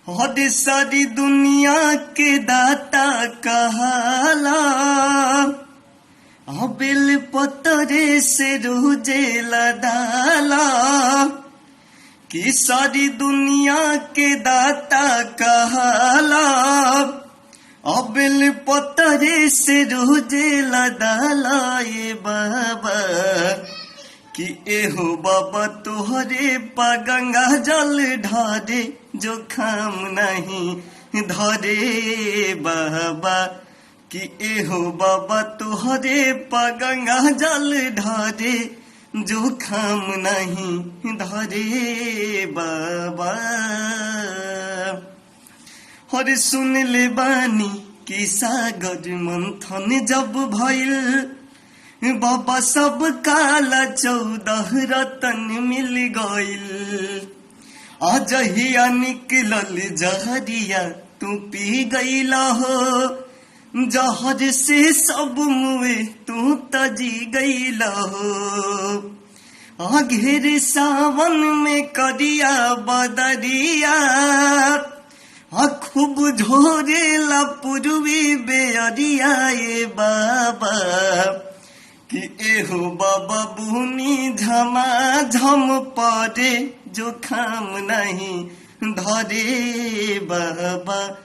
हद सारी दुनिया के दाता कहाला, बेल पतरे से रोजे लदाला। कि सारी दुनिया के दाता कहाला, बेल पतरे से रोजे लदाला। ये बाबा कि एहो बाबा तोहरे पा गंगा जल ढारे, जो खाम नहीं धरे बाबा। कि एहो बाबा तोहरे पा गंगा जल ढारे, जो खाम नहीं धरे बाबा। और सुन ले बानी कि सागर मंथन जब भइल, बाबा सब काला 14 रतन मिल गइल। आजहिया निकलल जहरिया तू पी गइला हो, जहर से सब मुए तू तजी गइला हो। घेर सावन में करिया बदरिया, खूब झोरेला पूर्वी बेअरिया। ये बाबा कि एहो बाबा बुनी झमा झम पड़े, जो खाम नहीं धरे बाबा।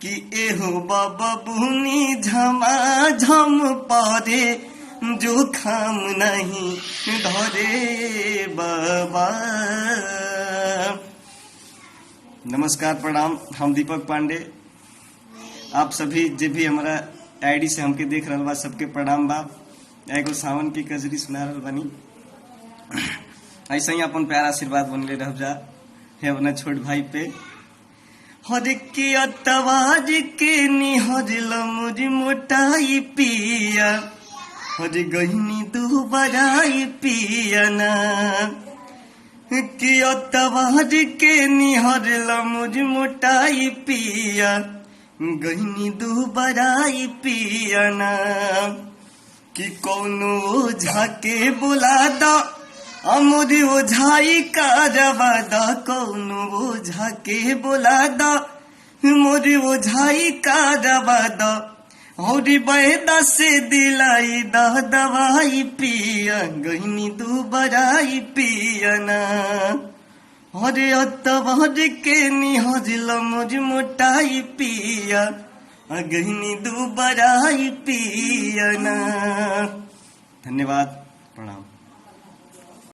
कि एहो बाबा बुनी झमा झम पड़े, जो खाम नहीं धरे बाबा। नमस्कार, प्रणाम। हम दीपक पांडे। आप सभी जे भी हमारा आईडी से हमके देख रहल बा, सबके प्रणाम बा। एगो सावन की कजरी सुना रहल बानी। ऐसा ही अपन प्यार आशीर्वाद बनले रह जा है अपना छोट भाई पे। हर के अतवार के निहरल मुझ मोटाई पिया, हर गहनी दू बड़ाई पिया ना। कि अतवार के निहरल मुझ मोटाई पिया, गहनी दू बड़ाई पिया ना। कि कौनो ओझा के बुला दा, अमुर ओझाई करवा दा। कौनो ओझा के बुला दा, मोर ओझाई करवा दा। और बैदा से दिलाई दा दवाई पिया, गहनी दू बड़ाई पिया ना। अरे अतवार के निहरल मुझ मोटाई पिया, गहनी दू बड़ाई पिया ना। धन्यवाद, प्रणाम।